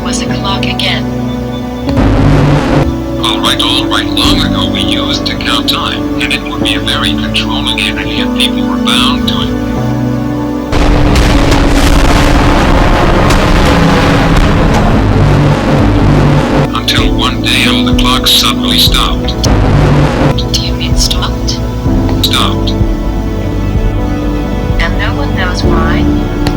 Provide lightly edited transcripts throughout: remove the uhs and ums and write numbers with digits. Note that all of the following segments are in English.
was a clock again. Alright. Long ago we used to count time, and it would be a very controlling entity and people were bound to it. Until one day all the clocks suddenly stopped. Do you mean stopped? Stopped. And no one knows why?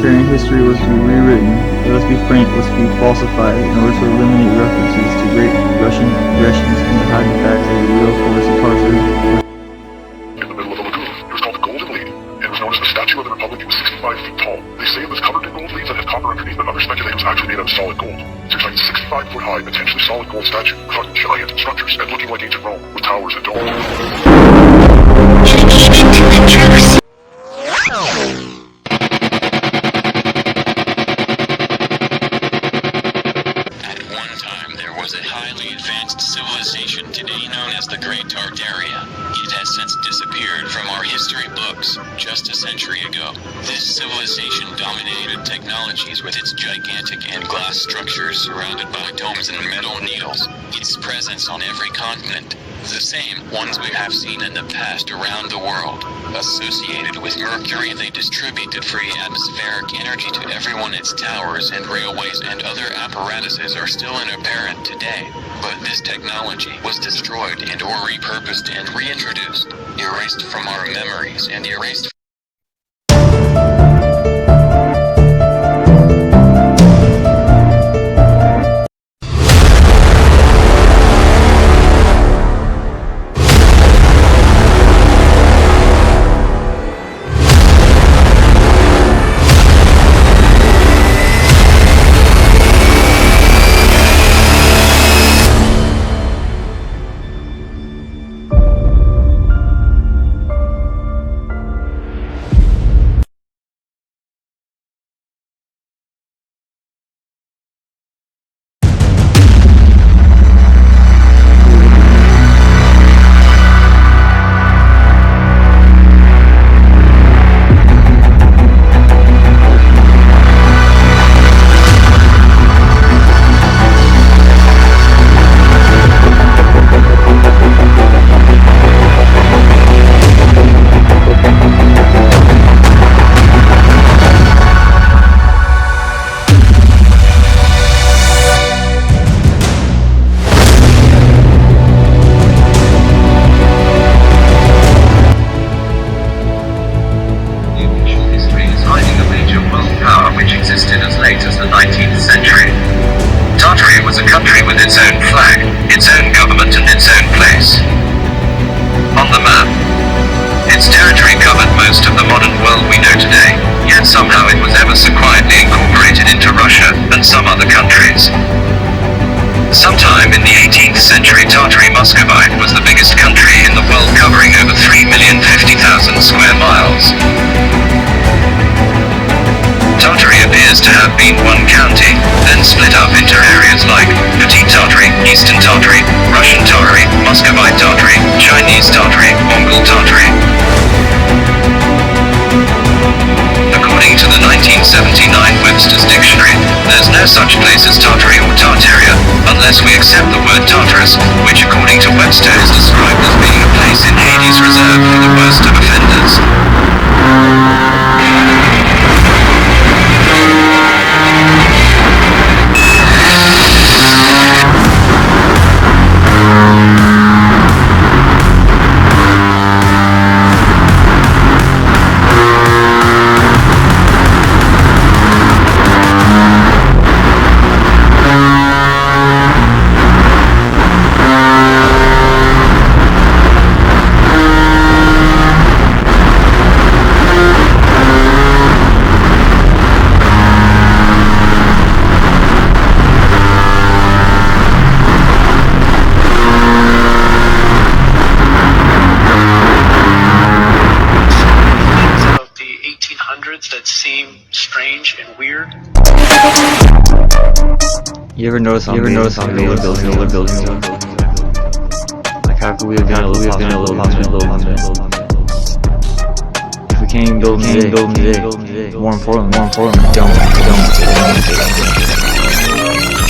Tartarian history was to be rewritten, let us be frank, was to be falsified in order to eliminate references to great Russian aggressions and to hide the facts of the real force of Tartary. In the middle of a lagoon. It was called the Golden Lady, and it was known as the Statue of the Republic. It was 65 feet tall. They say it was covered in gold leaves and had copper underneath, but others speculate it was actually made out of solid gold. It's like a 65-foot high, potentially solid gold statue, cut in giant structures and looking like ancient Rome, with towers and domes. Civilization today known as the Great Tartaria. It has since disappeared from our history books just a century ago. This civilization dominated technologies with its gigantic and glass structures surrounded by domes and metal needles. Its presence on every continent, the same ones we have seen in the past around the world. Associated with Mercury, they distributed free atmospheric energy to everyone. Its towers and railways and other apparatuses are still inapparent today. But this technology was destroyed and or repurposed and reintroduced, erased from our memories and erased its own flag, its own government and its own place. On the map, its territory covered most of the modern world we know today, yet somehow it was ever so quietly incorporated into Russia and some other countries. Sometime in the 18th century, Tartary Muscovite was the biggest country in the world, covering over 3,050,000 square miles. Tartary appears to have been one county, then split up into areas like Petit Tartary, Eastern Tartary, Russian Tartary, Muscovite Tartary, Chinese Tartary, Mongol Tartary. According to the 1979 Webster's Dictionary, there's no such place as Tartary or Tartaria, unless we accept the word Tartarus, which according to Webster is described as being a place in Hades reserved for the worst of offenders. standards that seem strange and weird. You ever notice how many older buildings? Like how could we have done a little hospital? If we can't even build them today, more importantly, don't.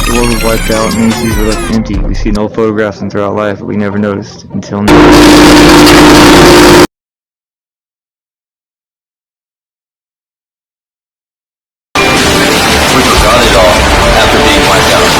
The world was wiped out and many cities were left empty. We see no photographs and throughout life, but we never noticed until now. We forgot it all after being wiped out.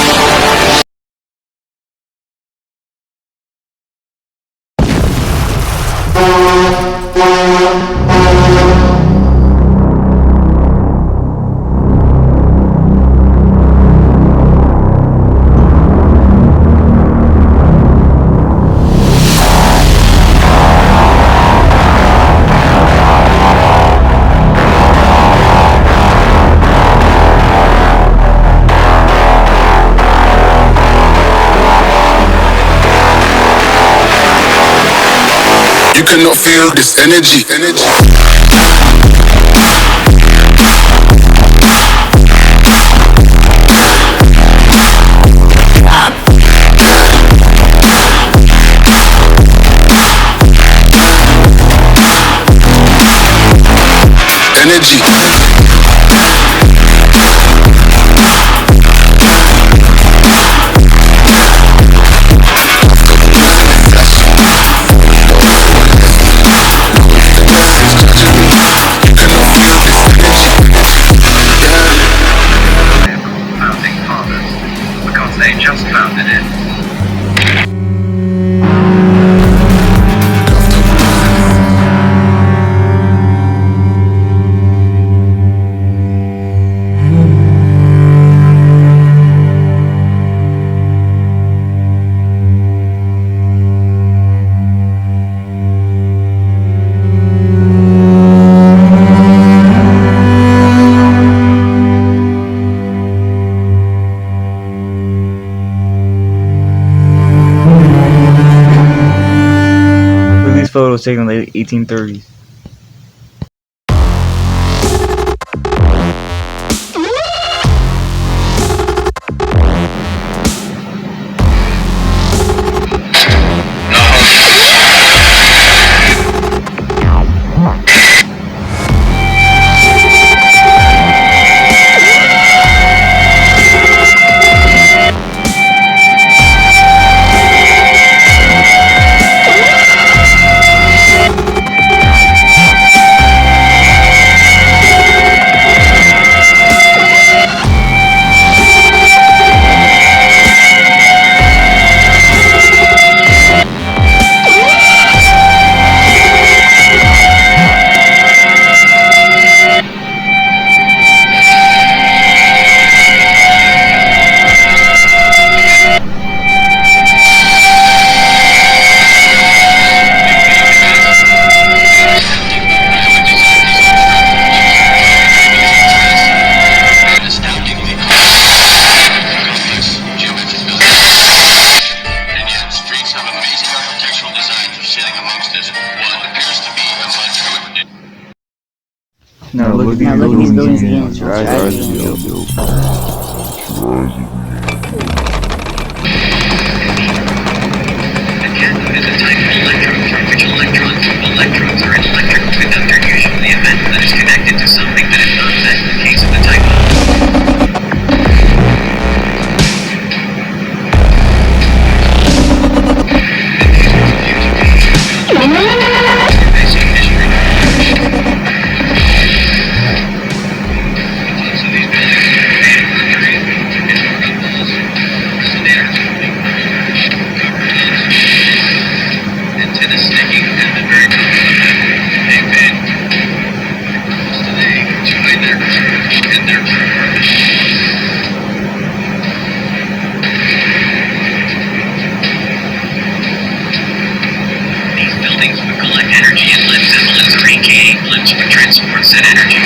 You cannot feel this energy. Founding fathers, because they just founded it. These photos taken in the late 1830s. Now look at these buildings again. Your eyes will be open. A cathode is a type of electrode through which electrons are an electric conductor, usually a metal that is connected to something that is not met in the case of the type of. Transport said energy.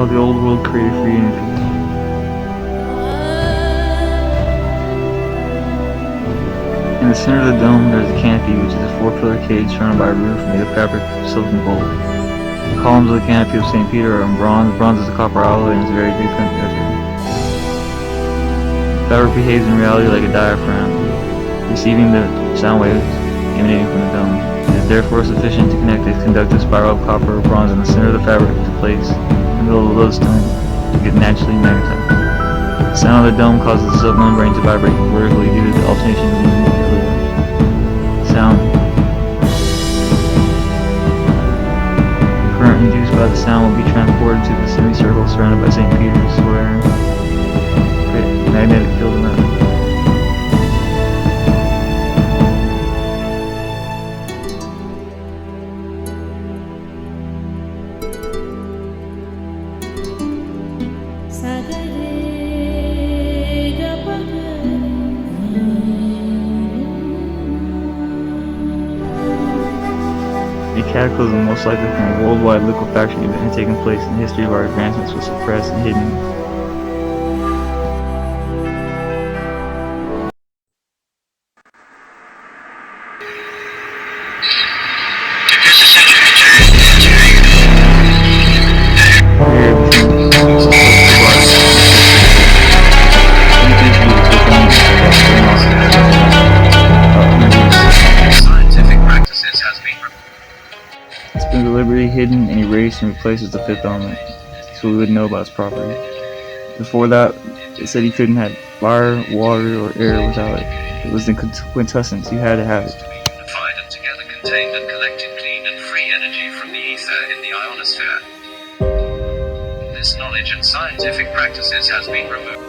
the old world created free energy. In the center of the dome, there is a canopy, which is a 4-pillar cage surrounded by a roof made of fabric, silk, and gold. The columns of the canopy of St. Peter are in bronze. Bronze is a copper alloy and is very deep conductor. The fabric behaves in reality like a diaphragm, receiving the sound waves emanating from the dome. It is therefore sufficient to connect a conductive spiral of copper or bronze in the center of the fabric to place in the middle of the lodestone to get naturally magnetized. The sound of the dome causes the silk membrane to vibrate vertically due to the alternation of movement. Sound. The current induced by the sound will be transported to the semicircle surrounded by St. Peter's Square. Create a magnetic field around it. A cataclysm, most likely from a worldwide liquefaction event, had taken place, and the history of our advancements was suppressed and hidden. It's been deliberately hidden and erased and replaced with the fifth element, so we wouldn't know about its property. Before that, it said you couldn't have fire, water, or air without it. It was the quintessence, you had to have it. Unified and together contained and collected clean and free energy from the ether in the ionosphere. This knowledge and scientific practices has been removed.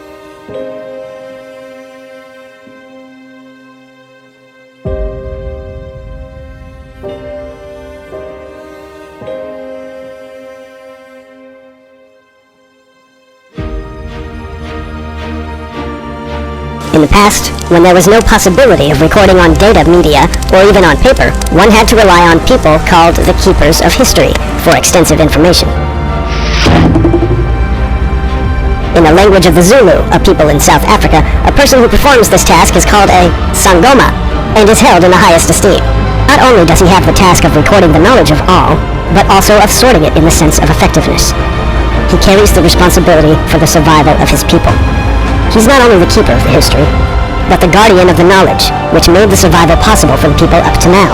In the past, when there was no possibility of recording on data media or even on paper, one had to rely on people called the keepers of history for extensive information. In the language of the Zulu, a people in South Africa, a person who performs this task is called a sangoma and is held in the highest esteem. Not only does he have the task of recording the knowledge of all, but also of sorting it in the sense of effectiveness. He carries the responsibility for the survival of his people. He's not only the keeper of the history, but the guardian of the knowledge, which made the survival possible for the people up to now.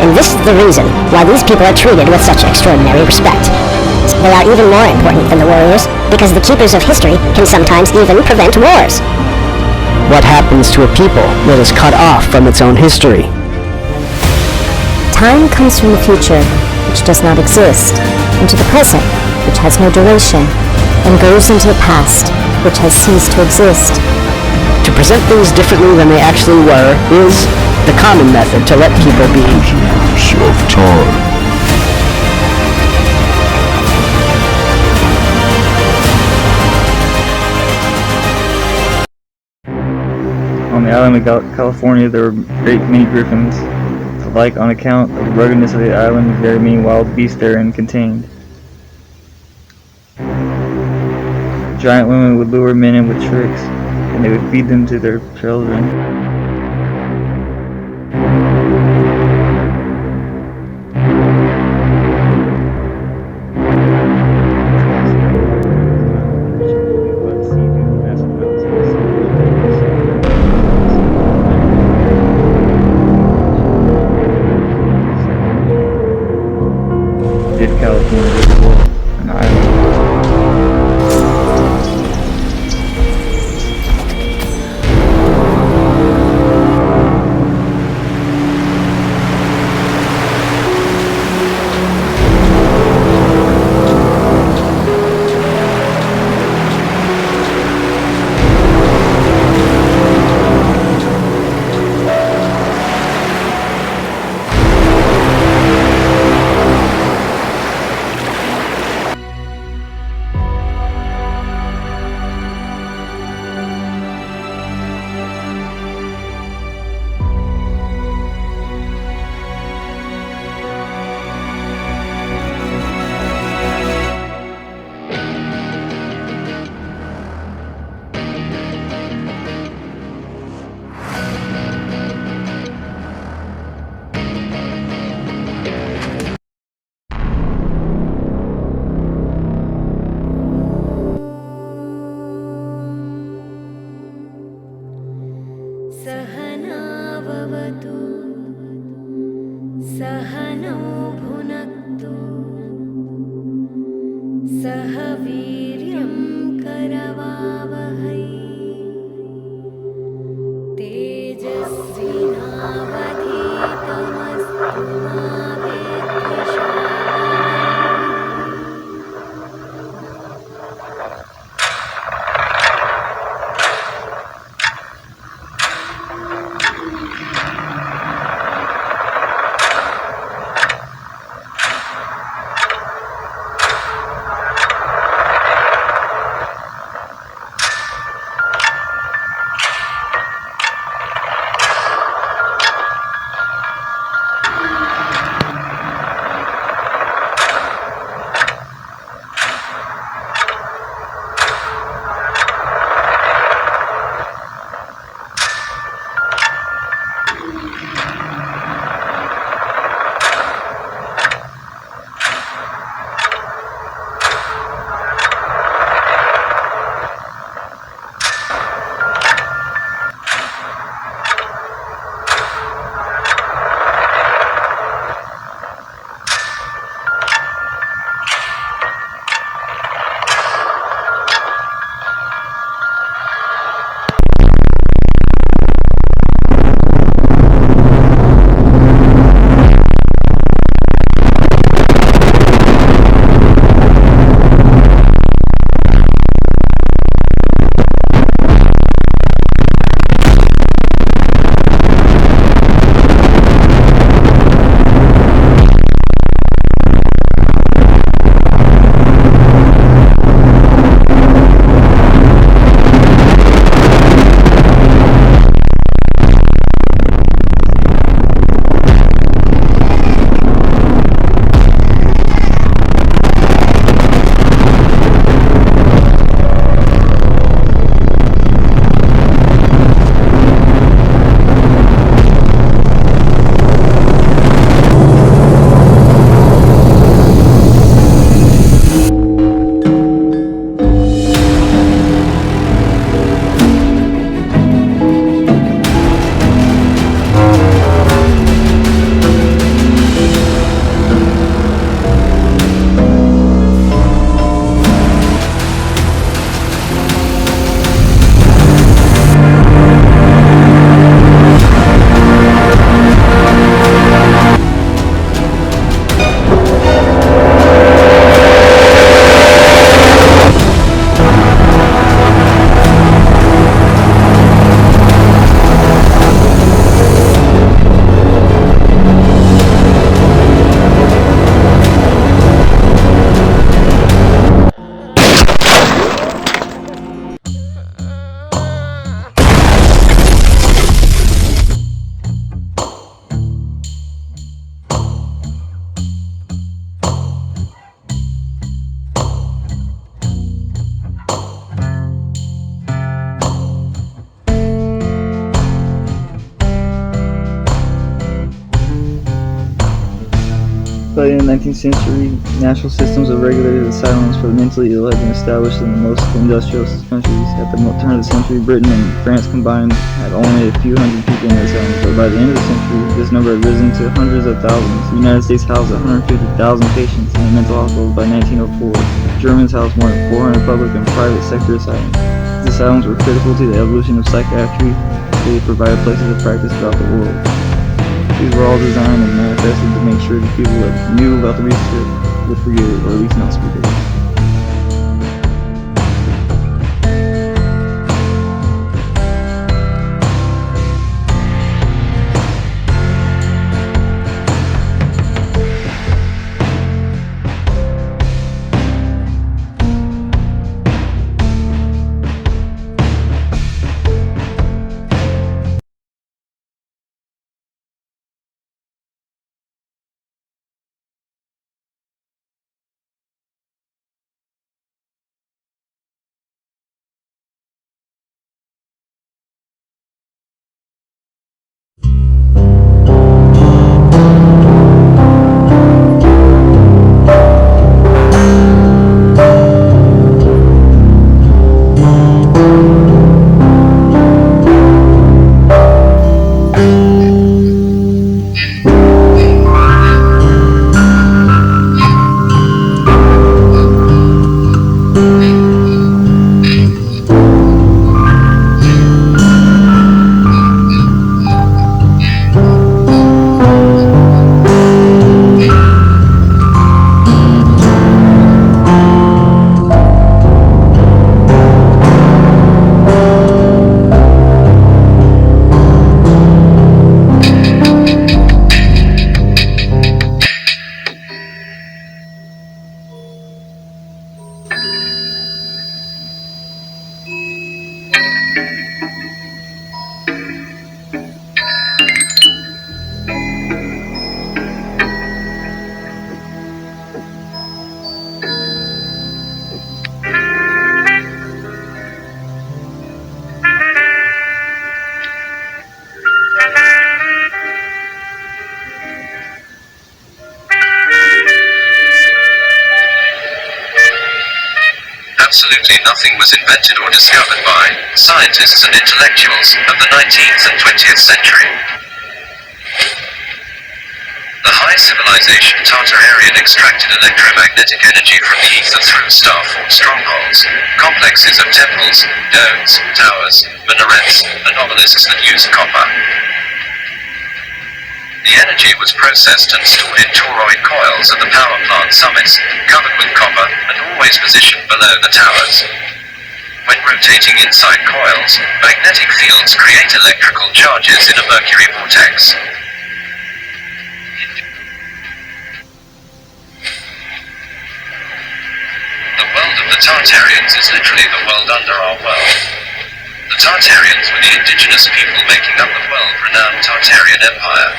And this is the reason why these people are treated with such extraordinary respect. They are even more important than the warriors, because the keepers of history can sometimes even prevent wars. What happens to a people that is cut off from its own history? Time comes from the future, which does not exist, into the present, which has no duration, and goes into the past, which has ceased to exist. To present things differently than they actually were is the common method to let people be. On the island of California, there were great many griffins. Alike on account of the ruggedness of the island, very many wild beasts therein contained. Giant women would lure men in with tricks, and they would feed them to their children. Did California visible an island? By the 19th century, national systems of regulated asylums for the mentally ill had been established in the most industrialist countries. At the turn of the century, Britain and France combined had only a few hundred people in the asylums, but by the end of the century, this number had risen to hundreds of thousands. The United States housed 150,000 patients in a mental hospital by 1904. Germans housed more than 400 public and private sector asylums. These asylums were critical to the evolution of psychiatry. They provided places of practice throughout the world. These were all designed and manifested to make sure that people that knew about the research would forget it, or at least not speak of it. Absolutely nothing was invented or discovered by scientists and intellectuals of the 19th and 20th century. The high civilization Tartarian extracted electromagnetic energy from the ether through star-formed strongholds, complexes of temples, domes, towers, minarets, and obelisks that used copper. The energy was processed and stored in toroid coils at the power plant summits, covered with copper and always positioned below the towers. When rotating inside coils, magnetic fields create electrical charges in a mercury vortex. The world of the Tartarians is literally the world under our world. The Tartarians were the indigenous people making up the world-renowned Tartarian Empire.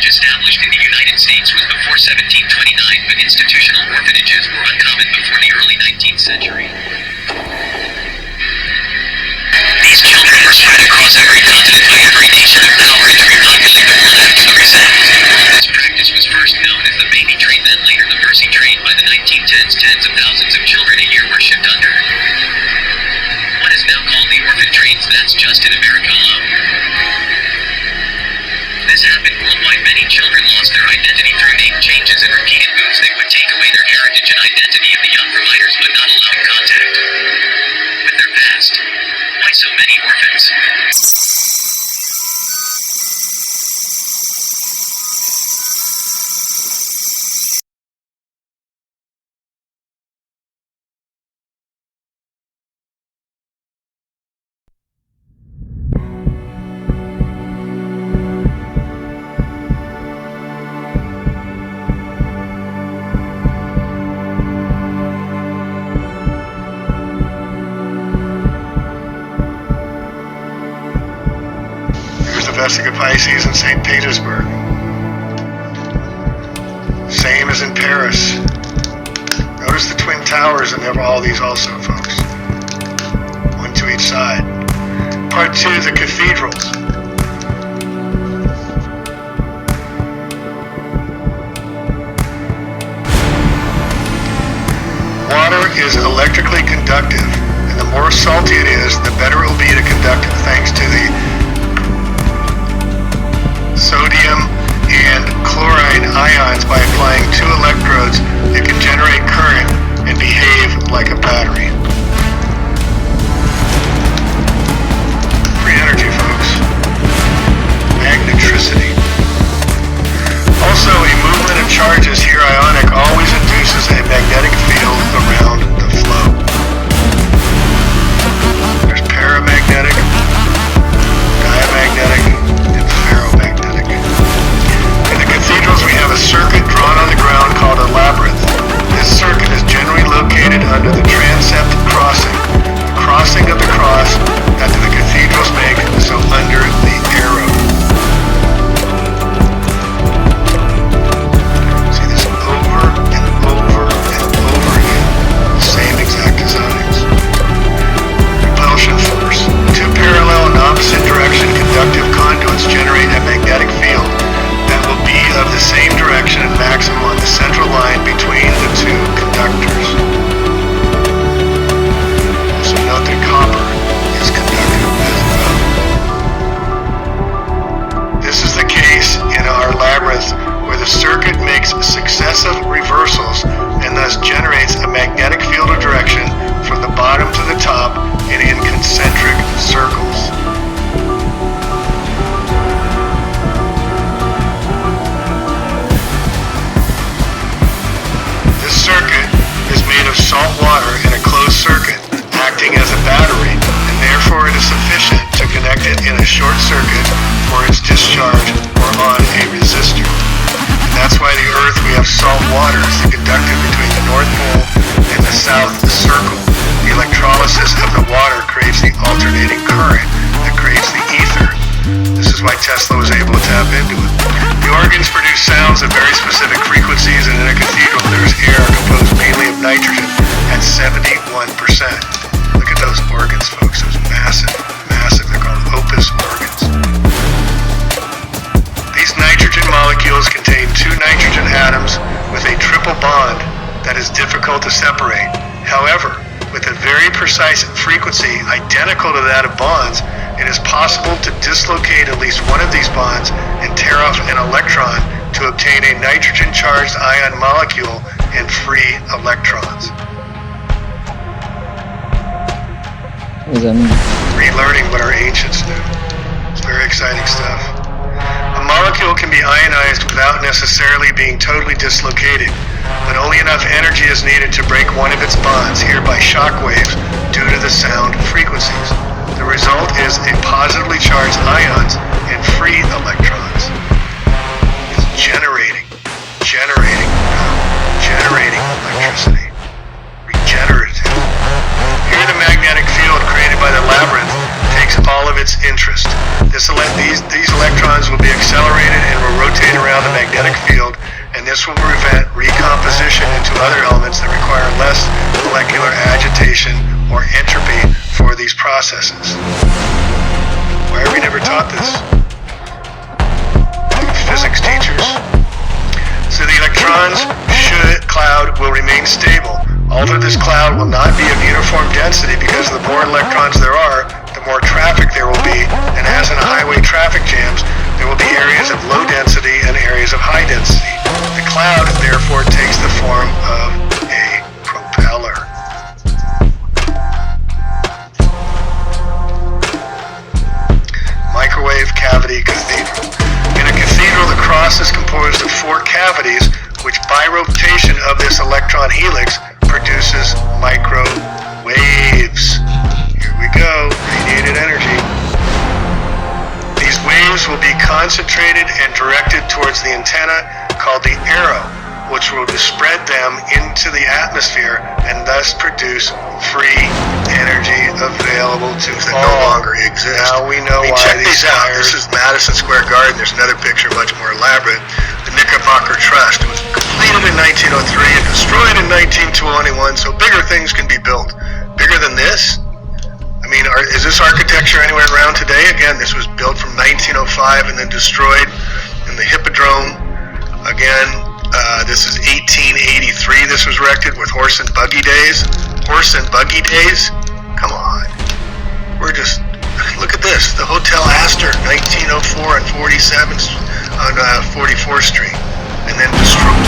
Established in the United States was before 1729, but institutional orphanages were uncommon before the early 19th century. These children were spread across every continent by every nation of power to repopulate the world after the Crusade. This practice was first known as the baby train, then later the mercy train. By the 1910s, tens of thousands of children a year were shipped under what is now called the orphan trains. That's just in America alone. This happened worldwide. Many children lost their identity through name changes and repeated moves. They would take away their heritage and identity of the young providers, but not allowing contact with their past. Why so many orphans? Vesica Pisces in St. Petersburg. Same as in Paris. Notice the Twin Towers and all these also, folks. One to each side. Part 2, the cathedrals. Water is electrically conductive, and the more salty it is, the better it will be to conduct it, thanks to the sodium and chlorine ions. By applying 2 electrodes, it can generate current and behave like a battery. Free energy, folks. Magnetricity. Also, a movement of charges here ionic always induces a magnetic field around the flow. There's paramagnetic, diamagnetic, and ferromagnetic. In the cathedrals, we have a circuit drawn on the ground called a labyrinth. This circuit is short circuit for its discharge or on a resistor. And that's why the Earth, we have salt waters, the conductor between the North Pole and the South Circle. The electrolysis of the water creates the alternating current that creates the ether. This is why Tesla was able to tap into it. The organs produce sounds at very specific frequencies, and in a cathedral there's air composed mainly of nitrogen at 71%. Look at those organs, folks. Those massive, massive, they're called opus organs. These nitrogen molecules contain two nitrogen atoms with a triple bond that is difficult to separate. However, with a very precise frequency identical to that of bonds, it is possible to dislocate at least one of these bonds and tear off an electron to obtain a nitrogen-charged ion molecule and free electrons. What does that mean? Relearning what our ancients knew. It's very exciting stuff. A molecule can be ionized without necessarily being totally dislocated, but only enough energy is needed to break one of its bonds, here by shock waves, due to the sound frequencies. The result is a positively charged ions and free electrons. It's generating electricity. Regenerative. Here the magnetic field created by the labyrinth takes all of its interest. These electrons will be accelerated and will rotate around the magnetic field, and this will prevent recomposition into other elements that require less molecular agitation or entropy for these processes. Why are we never taught this? Physics teachers. So the electrons cloud will remain stable. Although this cloud will not be of uniform density, because the more electrons there are, the more traffic there will be, and as in a highway traffic jams, there will be areas of low density and areas of high density. The cloud, therefore, takes the form of a propeller. Microwave cavity cathedral. In a cathedral, the cross is composed of 4 cavities, which by rotation of this electron helix produces microwaves. Here we go, radiated energy. These waves will be concentrated and directed towards the antenna called the arrow, which will spread them into the atmosphere and thus produce free energy available to all. That no longer exist. Now we know why check these these out. fires. This is Madison Square Garden. There's another picture, much more elaborate. The Knickerbocker Trust. It was completed in 1903 and destroyed in 1921, so bigger things can be built. Bigger than this? I mean, is this architecture anywhere around today? Again, this was built from 1905 and then destroyed in the Hippodrome. Again, this is 1883. This was erected with horse and buggy days. Horse and buggy days? Come on. We're just... Look at this. The Hotel Astor, 1904 on 47th on 44th Street. And then destroyed.